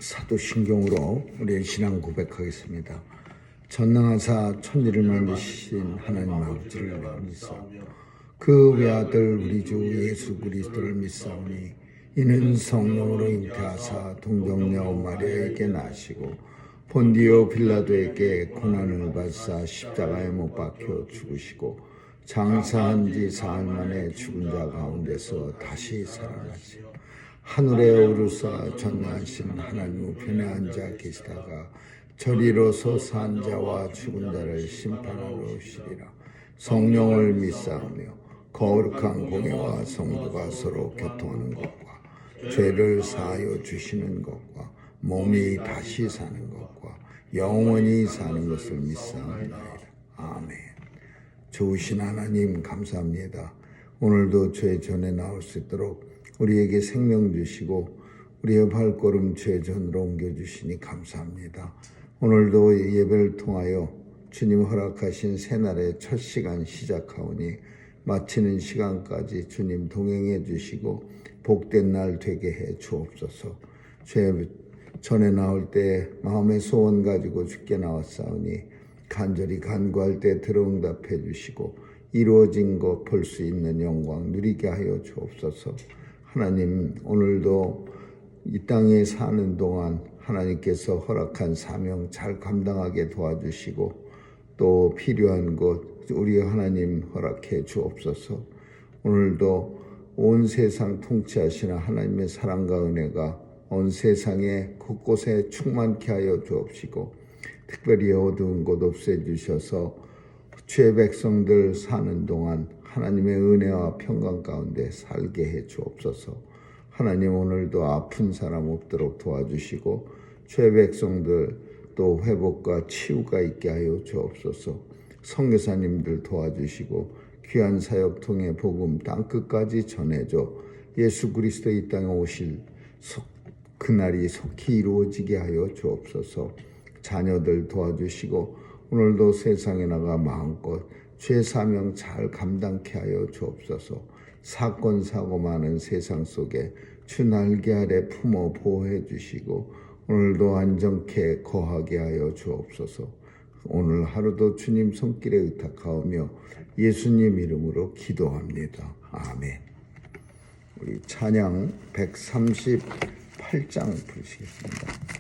사도신경으로 우리의 신앙 고백하겠습니다. 전능하사 천지를 만드신 하나님 아버지를 믿사오며 그 외아들 우리 주 예수 그리스도를 믿사오니 이는 성령으로 잉태하사 동정녀 마리아에게 나시고 본디오 빌라도에게 고난을 받사 십자가에 못 박혀 죽으시고 장사한 지 사흘 만에 죽은 자 가운데서 다시 살아나시고 하늘에 오르사 전능하신 하나님 우편에 앉아 계시다가 저리로서 산 자와 죽은 자를 심판하러 오시리라. 성령을 믿사오며 거룩한 공예와 성도가 서로 교통하는 것과 죄를 사하여 주시는 것과 몸이 다시 사는 것과 영원히 사는 것을 믿사옵나이다. 아멘. 좋으신 하나님 감사합니다. 오늘도 죄 전에 나올 수 있도록 우리에게 생명 주시고 우리의 발걸음 죄 전으로 옮겨주시니 감사합니다. 오늘도 예배를 통하여 주님 허락하신 새날의 첫 시간 시작하오니 마치는 시간까지 주님 동행해 주시고 복된 날 되게 해 주옵소서. 죄 전에 나올 때 마음의 소원 가지고 주께 나왔사오니 간절히 간구할 때 들어응답해 주시고 이루어진 것 볼 수 있는 영광 누리게 하여 주옵소서. 하나님, 오늘도 이 땅에 사는 동안 하나님께서 허락한 사명 잘 감당하게 도와주시고 또 필요한 것 우리 하나님 허락해 주옵소서. 오늘도 온 세상 통치하시는 하나님의 사랑과 은혜가 온 세상에 곳곳에 충만케 하여 주옵시고 특별히 어두운 곳 없애주셔서 죄 백성들 사는 동안 하나님의 은혜와 평강 가운데 살게 해 주옵소서. 하나님, 오늘도 아픈 사람 없도록 도와주시고 죄 백성들 또 회복과 치유가 있게 하여 주옵소서. 선교사님들 도와주시고 귀한 사역 통해 복음 땅끝까지 전해줘 예수 그리스도 이 땅에 오실 그날이 속히 이루어지게 하여 주옵소서. 자녀들 도와주시고 오늘도 세상에 나가 마음껏 죄 사명 잘 감당케 하여 주옵소서. 사건 사고 많은 세상 속에 주 날개 아래 품어 보호해 주시고 오늘도 안정케 거하게 하여 주옵소서. 오늘 하루도 주님 손길에 의탁하오며 예수님 이름으로 기도합니다. 아멘. 우리 찬양 138장 부르시겠습니다.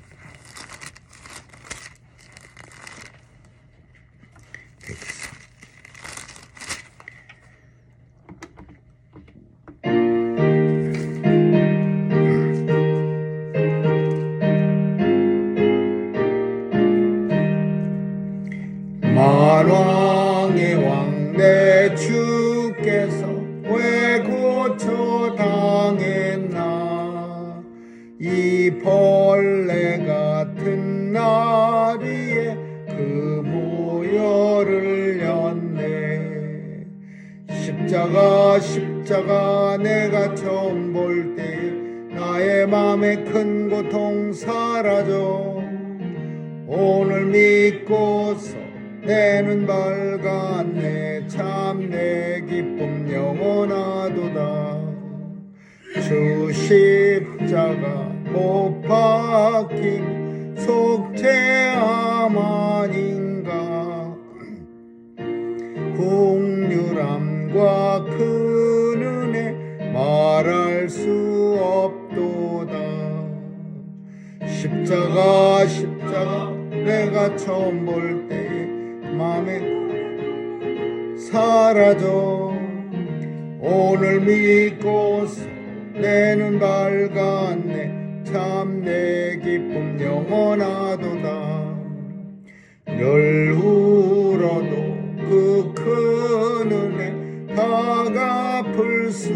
만왕의 왕 내 주께서 왜 고쳐 당했나. 이 벌레 같은 날 위에 그 모여를 였네. 십자가 내가 처음 볼 때 나의 맘에 큰 고통 사라져. 오늘 믿고서 내 눈 밝았네. 참 내 기쁨 영원하도다. 주 십자가 못 박힌 속죄함 아닌가. 긍휼함과 큰 은혜 말할 수 없도다. 십자가 내가 처음 볼 때 맘에 사라져. 오늘 믿고서 내 눈 밝았네. 참 내 기쁨 영원하도다. 늘 울어도 그 큰 은혜 다 갚을 수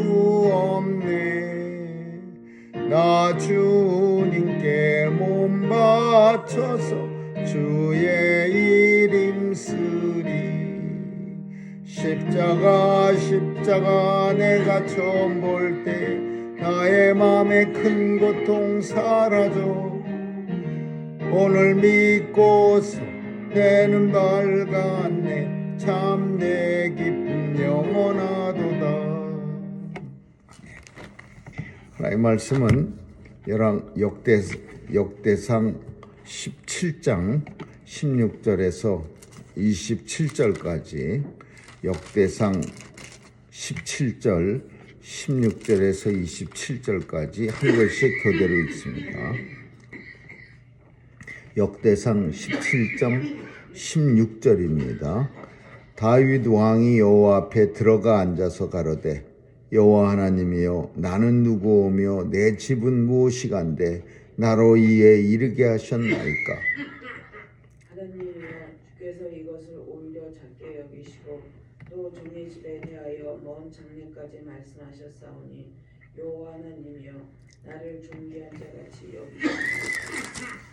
없네. 나 주님께 몸 바쳐서 주의 이름 쓰리. 십자가 내가 처음 볼 때 나의 맘에 큰 고통 사라져. 오늘 믿고서 내 눈 밝았네. 참 내 기쁨 영원하도다. 하나님의 말씀은 역대상 17장 16절에서 27절까지 역대상 17절 16절에서 27절까지 한 절씩 교대로 읽습니다. 역대상 17장 16절입니다. 다윗 왕이 여호와 앞에 들어가 앉아서 가로되 여호와 하나님이여 나는 누구오며 내 집은 무엇이간데 나로 이에 이르게 하셨나이까. 하나님이여 주께서 이것을 오히려 작게 여기시고 또 종의 집에 대하여 먼 장래까지 말씀하셨사오니 여호와 하나님이여 나를 존귀한 자같이 여기시옵소서.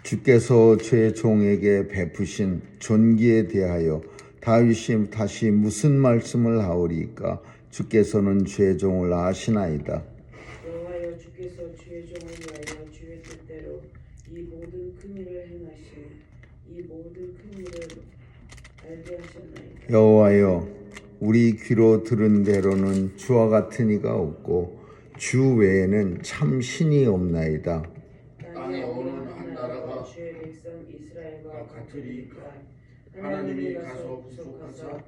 주께서 제 종에게 베푸신 존귀에 대하여 다윗이 다시 무슨 말씀을 하오리까. 주께서는 주의 종을 아시나이다. 여호와여 주께서 주의 종을 위하여 주의 뜻대로 이 모든 큰 일을 행하시 이 모든 큰 일을 알게 하셨나이다. 여호와여 우리 귀로 들은 대로는 주와 같은 이가 없고 주 외에는 참 신이 없나이다. 땅에 어느 한 나라가 주의 백성 이스라엘과 같으리이까. 하나님이 가서 구속하사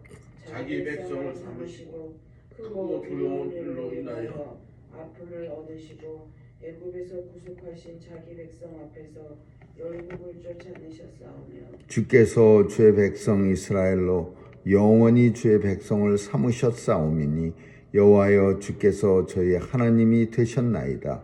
자기 백성을 삼으시고 크고 두려운 일로 인하여 아픔을 얻으시고 애굽에서 구속하신 자기 백성 앞에서 열국을 쫓아내셨사오며 주께서 주의 백성 이스라엘로 영원히 주의 백성을 삼으셨사오미니 여호와여 주께서 저희 하나님이 되셨나이다.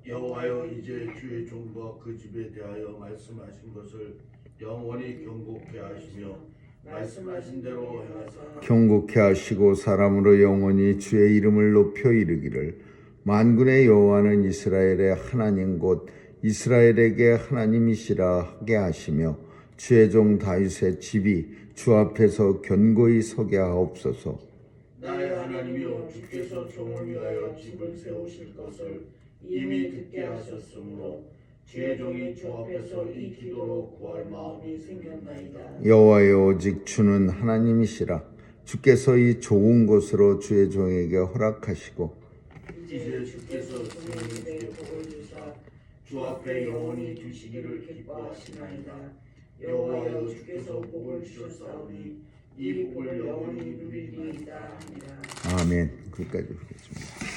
여호와여 이제 주의 종과 그 집에 대하여 말씀하신 것을 영원히 경고케 하시며 말씀하신 대로 행하사 경고케 하시고 사람으로 영원히 주의 이름을 높여 이르기를 만군의 여호와는 이스라엘의 하나님 곧 이스라엘에게 하나님이시라 하게 하시며 주의 종 다윗의 집이 주 앞에서 견고히 서게 하옵소서. 나의 하나님이여 주께서 종을 위하여 집을 세우실 것을 이미 듣게 하셨으므로 주의 종이 주 앞에서 이 기도로 구할 마음이 생겼나이다. 여호와여 오직 주는 하나님이시라. 주께서 이 좋은 곳으로 주의 종에게 허락하시고 이제 주께서 종에게 복을 주사 주 앞에 영원히 두시기를 기뻐하시나이다. 여호와여 주께서 복을 주셨사오니 이 복을 영원히 누리리이다 하니라. 아멘. 거기까지 보겠습니다.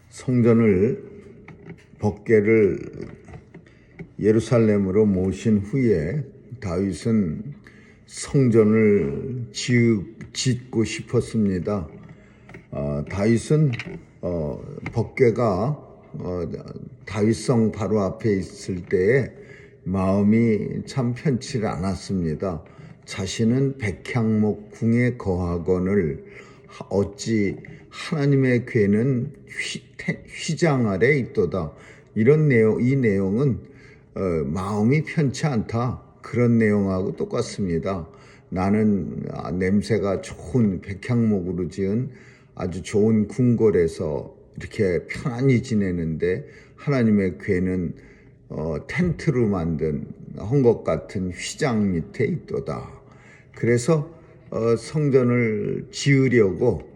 성전을 법궤를 예루살렘으로 모신 후에 다윗은 성전을 짓고 싶었습니다. 다윗은 법궤가 다윗성 바로 앞에 있을 때에 마음이 참 편치 않았습니다. 자신은 백향목 궁에 거하거늘 어찌 하나님의 궤는 휘장 아래 있도다. 이 내용은 마음이 편치 않다. 그런 내용하고 똑같습니다. 나는 냄새가 좋은 백향목으로 지은 아주 좋은 궁궐에서 이렇게 편안히 지내는데 하나님의 궤는 텐트로 만든 헝겊 같은 휘장 밑에 있도다. 그래서 성전을 지으려고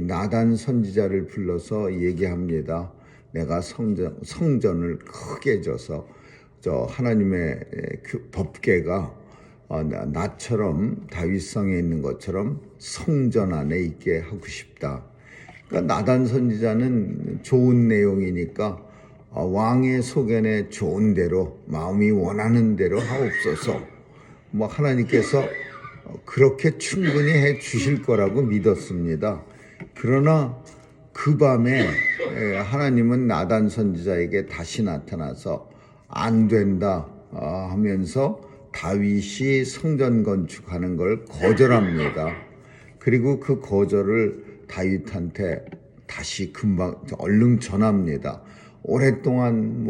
나단 선지자를 불러서 얘기합니다. 내가 성전을 크게 져서 저 하나님의 법궤가 나처럼 다윗성에 있는 것처럼 성전 안에 있게 하고 싶다. 그러니까 나단 선지자는 좋은 내용이니까 왕의 소견에 좋은 대로 마음이 원하는 대로 하옵소서. 하나님께서 그렇게 충분히 해 주실 거라고 믿었습니다. 그러나 그 밤에 하나님은 나단 선지자에게 다시 나타나서 안 된다 하면서 다윗이 성전 건축하는 걸 거절합니다. 그리고 그 거절을 다윗한테 다시 얼른 전합니다. 오랫동안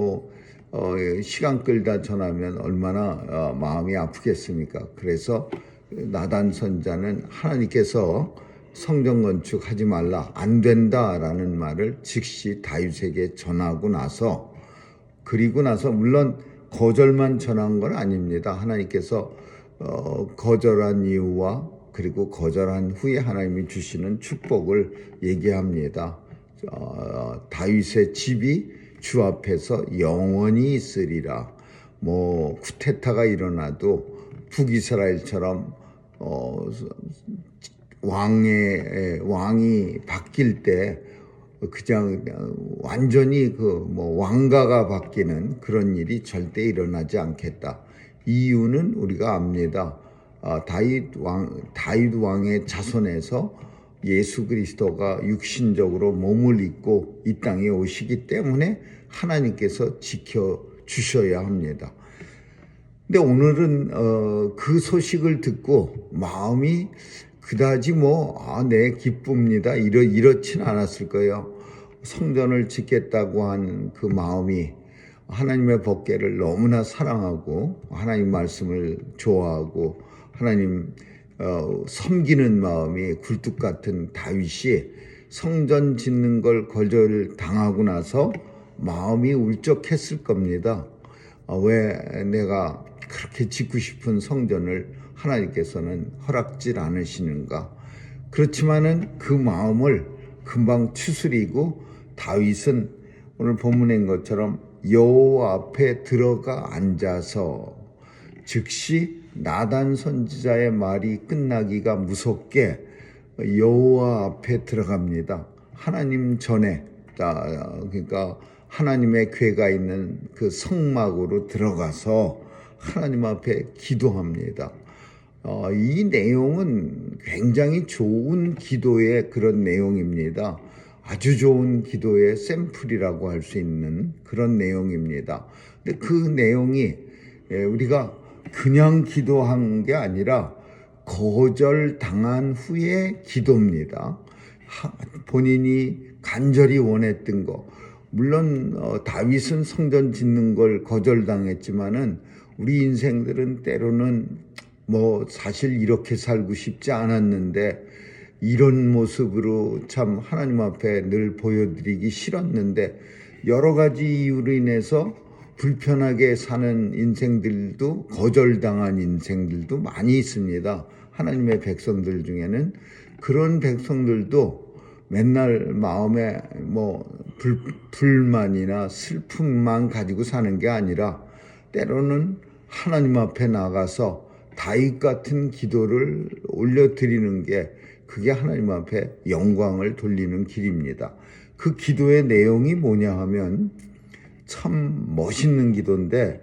시간 끌다 전하면 얼마나 마음이 아프겠습니까? 그래서 나단 선지자는 하나님께서 성전 건축하지 말라, 안 된다라는 말을 즉시 다윗에게 전하고 나서, 그리고 나서 물론 거절만 전한 건 아닙니다. 하나님께서 거절한 이유와 그리고 거절한 후에 하나님이 주시는 축복을 얘기합니다. 다윗의 집이 주 앞에서 영원히 있으리라. 뭐 쿠데타가 일어나도 북이스라엘처럼 왕이 바뀔 때 그냥 완전히 왕가가 바뀌는 그런 일이 절대 일어나지 않겠다. 이유는 우리가 압니다. 다윗 왕의 자손에서 예수 그리스도가 육신적으로 몸을 입고 이 땅에 오시기 때문에 하나님께서 지켜 주셔야 합니다. 근데 오늘은 그 소식을 듣고 마음이 그다지 네, 기쁩니다. 이렇진 않았을 거예요. 성전을 짓겠다고 한 그 마음이 하나님의 법궤를 너무나 사랑하고 하나님 말씀을 좋아하고 하나님 섬기는 마음이 굴뚝 같은 다윗이 성전 짓는 걸 거절당하고 나서 마음이 울적했을 겁니다. 왜 내가 그렇게 짓고 싶은 성전을 하나님께서는 허락질 않으시는가? 그렇지만은 그 마음을 금방 추스리고 다윗은 오늘 본문인 것처럼 여호와 앞에 들어가 앉아서 즉시 나단 선지자의 말이 끝나기가 무섭게 여호와 앞에 들어갑니다. 하나님 전에, 그러니까 하나님의 궤가 있는 그 성막으로 들어가서 하나님 앞에 기도합니다. 이 내용은 굉장히 좋은 기도의 그런 내용입니다. 아주 좋은 기도의 샘플이라고 할 수 있는 그런 내용입니다. 근데 그 내용이 우리가 그냥 기도한 게 아니라 거절당한 후의 기도입니다. 본인이 간절히 원했던 거. 물론 다윗은 성전 짓는 걸 거절당했지만은 우리 인생들은 때로는 사실 이렇게 살고 싶지 않았는데 이런 모습으로 참 하나님 앞에 늘 보여드리기 싫었는데 여러 가지 이유로 인해서 불편하게 사는 인생들도 거절당한 인생들도 많이 있습니다. 하나님의 백성들 중에는 그런 백성들도 맨날 마음에 불만이나 슬픔만 가지고 사는 게 아니라 때로는 하나님 앞에 나가서 다윗 같은 기도를 올려드리는 게 그게 하나님 앞에 영광을 돌리는 길입니다. 그 기도의 내용이 뭐냐 하면 참 멋있는 기도인데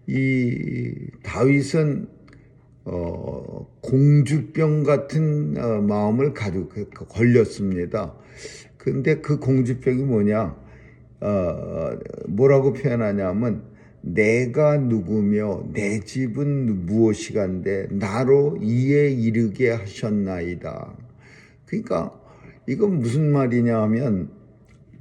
이 다윗은 공주병 같은 마음을 가지고 걸렸습니다. 근데 그 공주병이 뭐냐? 뭐라고 표현하냐면 내가 누구며 내 집은 무엇이간데 나로 이에 이르게 하셨나이다. 그러니까 이건 무슨 말이냐 하면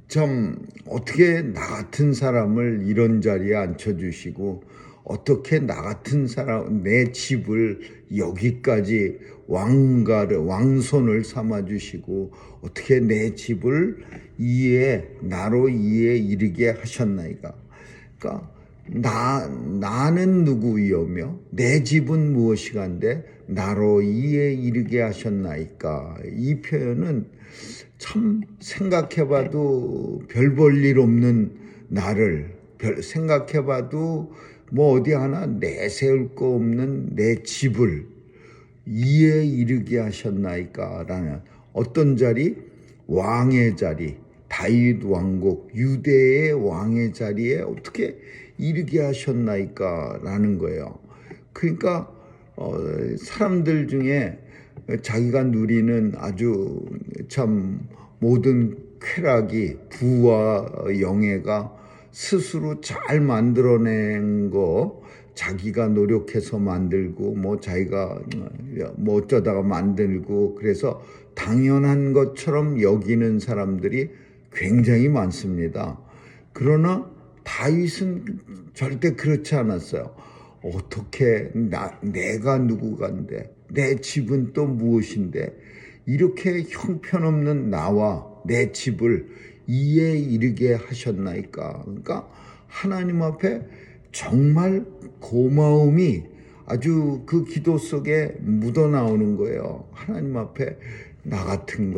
참 어떻게 나 같은 사람을 이런 자리에 앉혀주시고 어떻게 나 같은 사람 내 집을 여기까지 왕손을 삼아주시고 어떻게 내 집을 나로 이에 이르게 하셨나이까. 그러니까 나는 누구이오며 내 집은 무엇이간데 나로 이에 이르게 하셨나이까. 이 표현은 참 생각해봐도 별 볼 일 없는 나를 생각해봐도 어디 하나 내세울 거 없는 내 집을 이에 이르게 하셨나이까 라는 어떤 자리? 왕의 자리, 다윗 왕국 유대의 왕의 자리에 어떻게 이르게 하셨나이까 라는 거예요. 그러니까 사람들 중에 자기가 누리는 아주 참 모든 쾌락이 부와 영예가 스스로 잘 만들어낸 거 자기가 노력해서 만들고 자기가 어쩌다가 만들고 그래서 당연한 것처럼 여기는 사람들이 굉장히 많습니다. 그러나 다윗은 절대 그렇지 않았어요. 어떻게 내가 누구간데 내 집은 또 무엇인데 이렇게 형편없는 나와 내 집을 이에 이르게 하셨나이까. 그러니까 하나님 앞에 정말 고마움이 아주 그 기도 속에 묻어나오는 거예요. 하나님 앞에 나 같은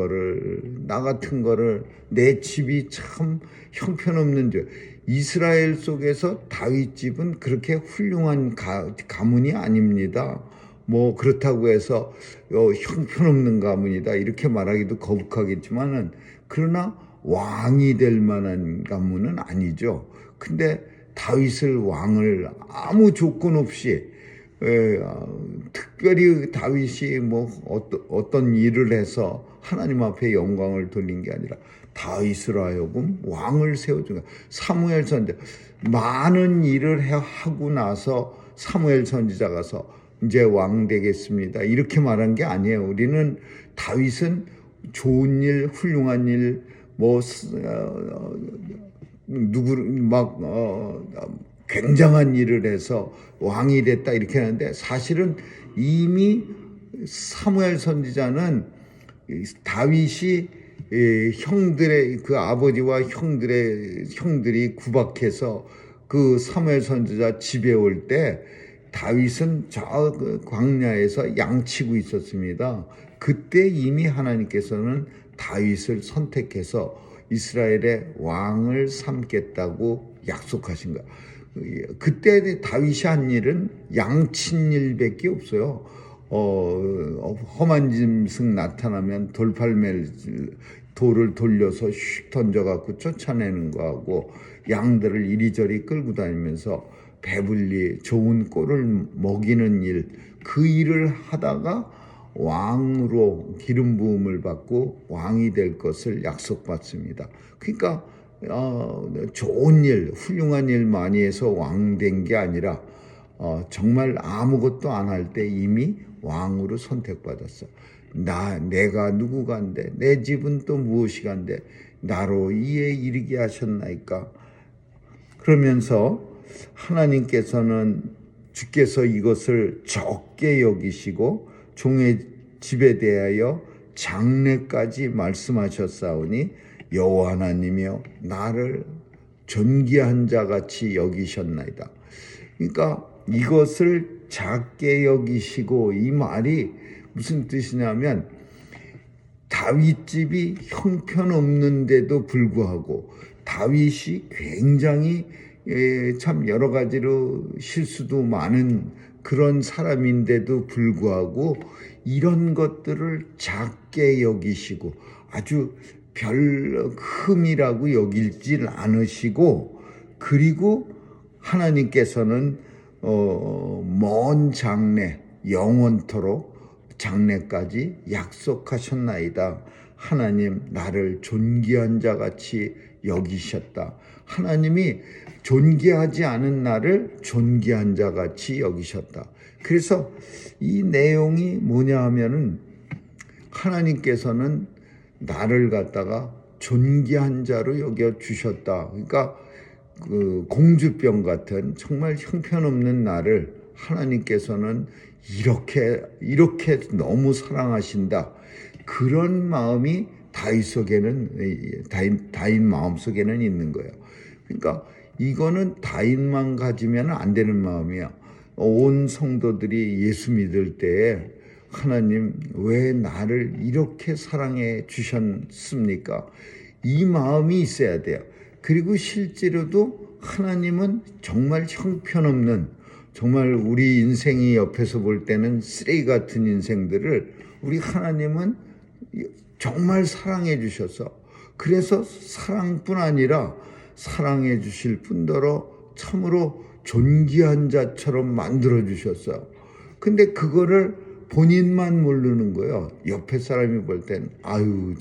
거를 내 집이 참 형편없는 줄. 이스라엘 속에서 다윗 집은 그렇게 훌륭한 가문이 아닙니다. 뭐 그렇다고 해서 형편없는 가문이다 이렇게 말하기도 거북하겠지만은, 그러나 왕이 될 만한 가문은 아니죠. 근데 다윗을 왕을 아무 조건 없이, 특별히 다윗이 뭐 어떤 일을 해서 하나님 앞에 영광을 돌린 게 아니라 다윗으로 하여금 왕을 세워준 거야. 사무엘 선지자 많은 일을 하고 나서 사무엘 선지자 가서 이제 왕 되겠습니다 이렇게 말한 게 아니에요. 우리는 다윗은 좋은 일, 훌륭한 일, 뭐 굉장한 일을 해서 왕이 됐다 이렇게 하는데, 사실은 이미 사무엘 선지자는 다윗이 형들의 그 아버지와 형들이 구박해서 그 사무엘 선지자 집에 올 때 다윗은 저 광야에서 양치고 있었습니다. 그때 이미 하나님께서는 다윗을 선택해서 이스라엘의 왕을 삼겠다고 약속하신 거야. 그때 다윗이 한 일은 양친 일밖에 없어요. 험한 짐승 나타나면 돌을 돌려서 슉 던져갖고 쫓아내는 거하고, 양들을 이리저리 끌고 다니면서 배불리 좋은 꼴을 먹이는 일, 그 일을 하다가 왕으로 기름 부음을 받고 왕이 될 것을 약속받습니다. 그러니까 좋은 일, 훌륭한 일 많이 해서 왕 된 게 아니라 정말 아무것도 안 할 때 이미 왕으로 선택받았어. 내가 누구간데, 내 집은 또 무엇이간데 나로 이에 이르게 하셨나이까. 그러면서 하나님께서는 주께서 이것을 적게 여기시고 종의 집에 대하여 장래까지 말씀하셨사오니 여호와 하나님이여 나를 존귀한 자같이 여기셨나이다. 그러니까 이것을 작게 여기시고, 이 말이 무슨 뜻이냐면 다윗 집이 형편없는데도 불구하고 다윗이 굉장히 참 여러 가지로 실수도 많은 그런 사람인데도 불구하고 이런 것들을 작게 여기시고 아주 별 흠이라고 여기질 않으시고, 그리고 하나님께서는 먼 장래 영원토록 장래까지 약속하셨나이다. 하나님 나를 존귀한 자같이 여기셨다. 하나님이 존귀하지 않은 나를 존귀한 자같이 여기셨다. 그래서 이 내용이 뭐냐 하면은, 하나님께서는 나를 갖다가 존귀한 자로 여겨 주셨다. 그러니까 그 공주병 같은 정말 형편없는 나를 하나님께서는 이렇게 너무 사랑하신다. 그런 마음이 다윗 마음 속에는 있는 거예요. 그러니까 이거는 다윗만 가지면 안 되는 마음이야. 온 성도들이 예수 믿을 때에 하나님 왜 나를 이렇게 사랑해 주셨습니까? 이 마음이 있어야 돼요. 그리고 실제로도 하나님은 정말 형편없는, 정말 우리 인생이 옆에서 볼 때는 쓰레기 같은 인생들을 우리 하나님은 정말 사랑해 주셔서, 그래서 사랑뿐 아니라 사랑해 주실 뿐더러 참으로 존귀한 자처럼 만들어 주셨어요. 근데 그거를 본인만 모르는 거예요. 옆에 사람이 볼 땐 아유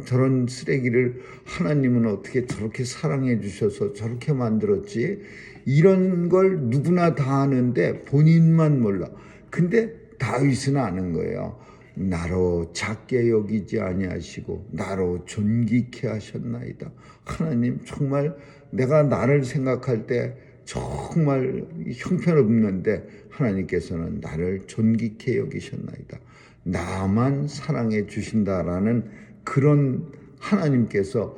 저런 쓰레기를 하나님은 어떻게 저렇게 사랑해 주셔서 저렇게 만들었지, 이런 걸 누구나 다 아는데 본인만 몰라. 근데 다윗은 아는 거예요. 나로 작게 여기지 아니하시고 나로 존귀케 하셨나이다. 하나님 정말 내가 나를 생각할 때 정말 형편없는데 하나님께서는 나를 존귀케 여기셨나이다. 나만 사랑해 주신다라는 그런 하나님께서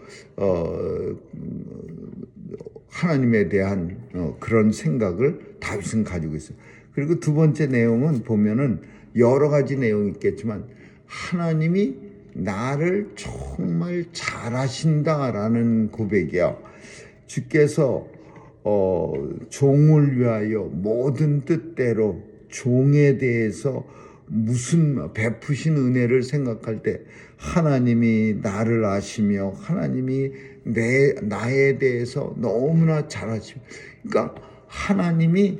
하나님에 대한 그런 생각을 다윗은 가지고 있어요. 그리고 두 번째 내용은 보면은 여러 가지 내용이 있겠지만 하나님이 나를 정말 잘하신다라는 고백이야. 주께서 종을 위하여 모든 뜻대로 종에 대해서 무슨 베푸신 은혜를 생각할 때 하나님이 나를 아시며 하나님이 나에 대해서 너무나 잘하시며, 그러니까 하나님이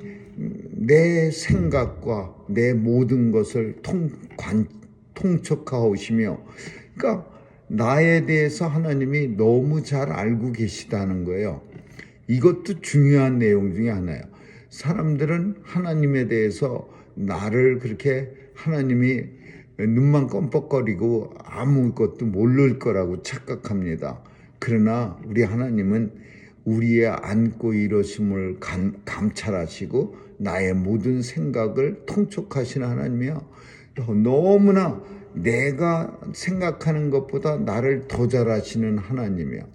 내 생각과 내 모든 것을 통촉하시며, 그러니까 나에 대해서 하나님이 너무 잘 알고 계시다는 거예요. 이것도 중요한 내용 중에 하나예요. 사람들은 하나님에 대해서 나를 그렇게 하나님이 눈만 껌뻑거리고 아무것도 모를 거라고 착각합니다. 그러나 우리 하나님은 우리의 안고 일어심을 감찰하시고 나의 모든 생각을 통촉하시는 하나님이야. 너무나 내가 생각하는 것보다 나를 더 잘 아시는 하나님이야.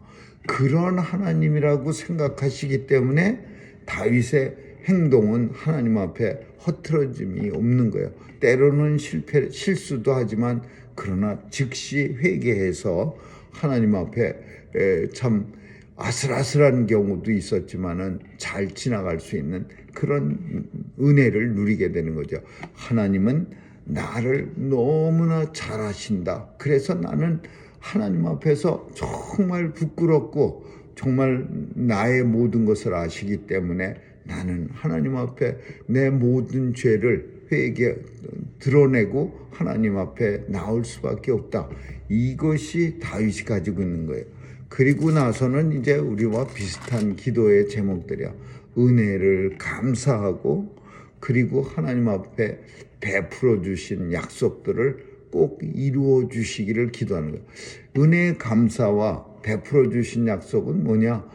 그런 하나님이라고 생각하시기 때문에 다윗의 행동은 하나님 앞에 허틀어짐이 없는 거예요. 때로는 실수도 하지만 그러나 즉시 회개해서 하나님 앞에 참 아슬아슬한 경우도 있었지만은 잘 지나갈 수 있는 그런 은혜를 누리게 되는 거죠. 하나님은 나를 너무나 잘 아신다. 그래서 나는 하나님 앞에서 정말 부끄럽고 정말 나의 모든 것을 아시기 때문에 나는 하나님 앞에 내 모든 죄를 드러내고 하나님 앞에 나올 수밖에 없다. 이것이 다윗이 가지고 있는 거예요. 그리고 나서는 이제 우리와 비슷한 기도의 제목들이야. 은혜를 감사하고 그리고 하나님 앞에 베풀어 주신 약속들을 꼭 이루어 주시기를 기도하는 거예요. 은혜의 감사와 베풀어 주신 약속은 뭐냐?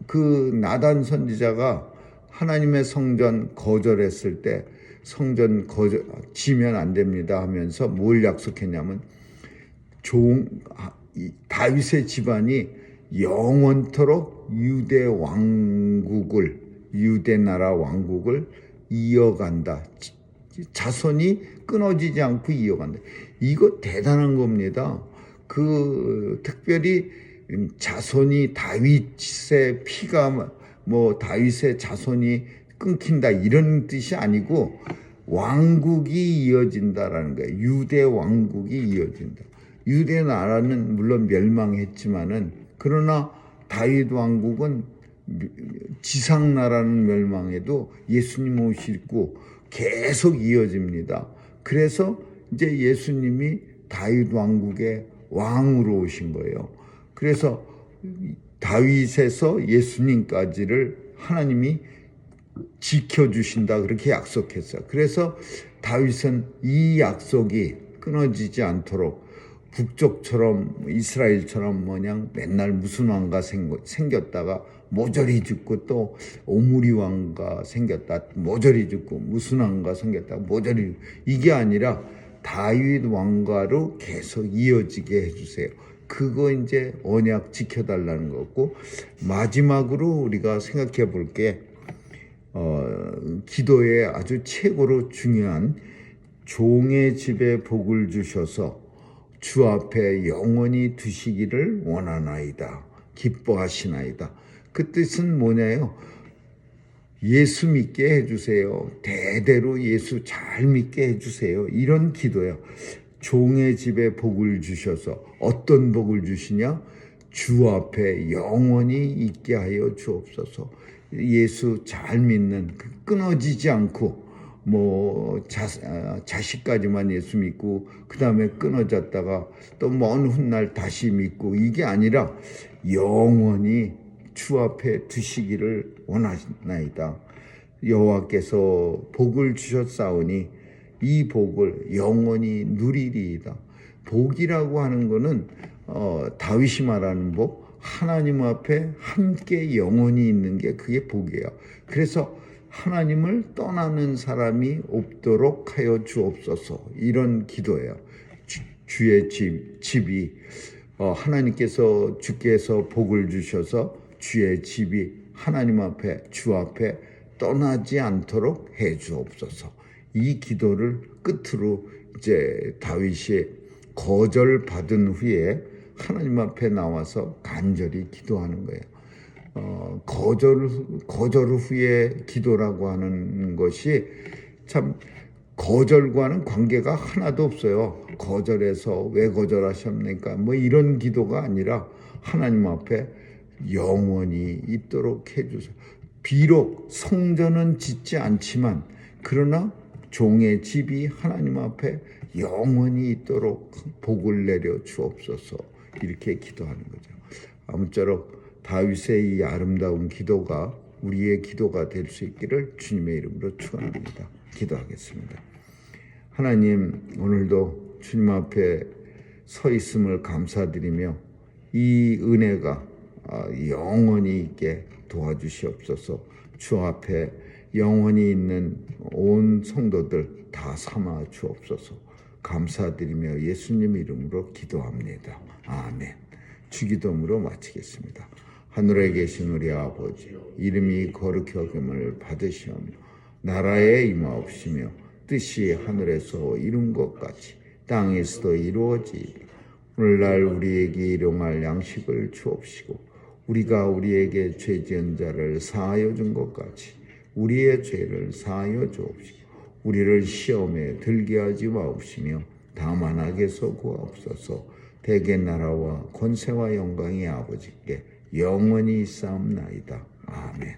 그 나단 선지자가 하나님의 성전 거절했을 때 성전 지면 안 됩니다 하면서 뭘 약속했냐면 다윗의 집안이 영원토록 유대 나라 왕국을 이어간다. 자손이 끊어지지 않고 이어간다. 이거 대단한 겁니다. 특별히 자손이 다윗의 피가 다윗의 자손이 끊긴다 이런 뜻이 아니고 왕국이 이어진다라는 거예요. 유대 왕국이 이어진다. 유대 나라는 물론 멸망했지만은 그러나 다윗 왕국은 지상 나라는 멸망해도 예수님 오시고 계속 이어집니다. 그래서 이제 예수님이 다윗 왕국의 왕으로 오신 거예요. 그래서 다윗에서 예수님까지를 하나님이 지켜주신다 그렇게 약속했어요. 그래서 다윗은 이 약속이 끊어지지 않도록 북쪽처럼 이스라엘처럼 맨날 무슨 왕가 생겼다가 모조리 죽고 또 오므리 왕가 생겼다 모조리 죽고 무슨 왕가 생겼다 모조리, 이게 아니라 다윗 왕가로 계속 이어지게 해주세요. 그거 이제 언약 지켜달라는 거고, 마지막으로 우리가 생각해 볼 게 기도에 아주 최고로 중요한 종의 집에 복을 주셔서 주 앞에 영원히 두시기를 원하나이다. 기뻐하시나이다. 그 뜻은 뭐냐요? 예수 믿게 해주세요. 대대로 예수 잘 믿게 해주세요. 이런 기도예요. 종의 집에 복을 주셔서 어떤 복을 주시냐? 주 앞에 영원히 있게 하여 주옵소서. 예수 잘 믿는 끊어지지 않고 자식까지만 예수 믿고 그 다음에 끊어졌다가 또 먼 훗날 다시 믿고 이게 아니라 영원히 주 앞에 두시기를 원하나이다. 여호와께서 복을 주셨사오니 이 복을 영원히 누리리이다. 복이라고 하는 거는 다윗이 말하는 복, 하나님 앞에 함께 영원히 있는 게 그게 복이에요. 그래서 하나님을 떠나는 사람이 없도록 하여 주옵소서, 이런 기도예요. 주의 집이 주께서 복을 주셔서 주의 집이 하나님 앞에 주 앞에 떠나지 않도록 해 주옵소서. 이 기도를 끝으로 이제 다윗이 거절받은 후에 하나님 앞에 나와서 간절히 기도하는 거예요. 거절 후에 기도라고 하는 것이 참 거절과는 관계가 하나도 없어요. 거절해서 왜 거절하셨습니까? 뭐 이런 기도가 아니라 하나님 앞에 영원히 있도록 해주세요. 비록 성전은 짓지 않지만 그러나 종의 집이 하나님 앞에 영원히 있도록 복을 내려 주옵소서, 이렇게 기도하는 거죠. 아무쪼록 다윗의 이 아름다운 기도가 우리의 기도가 될 수 있기를 주님의 이름으로 축원합니다. 기도하겠습니다. 하나님, 오늘도 주님 앞에 서 있음을 감사드리며 이 은혜가 영원히 있게 도와주시옵소서. 주 앞에 영원히 있는 온 성도들 다 삼아 주옵소서. 감사드리며 예수님 이름으로 기도합니다. 아멘. 주기도문으로 마치겠습니다. 하늘에 계신 우리 아버지, 이름이 거룩히 여김을 받으시오며 나라에 임하옵시며 뜻이 하늘에서 이룬 것 같이 땅에서도 이루어지이다. 오늘날 우리에게 일용할 양식을 주옵시고 우리가 우리에게 죄 지은 자를 사하여 준 것 같이 우리의 죄를 사하여 주옵시고 우리를 시험에 들게 하지 마옵시며 다만 악에서 구하옵소서. 대개 나라와 권세와 영광이 아버지께 영원히 있사옵나이다. 아멘.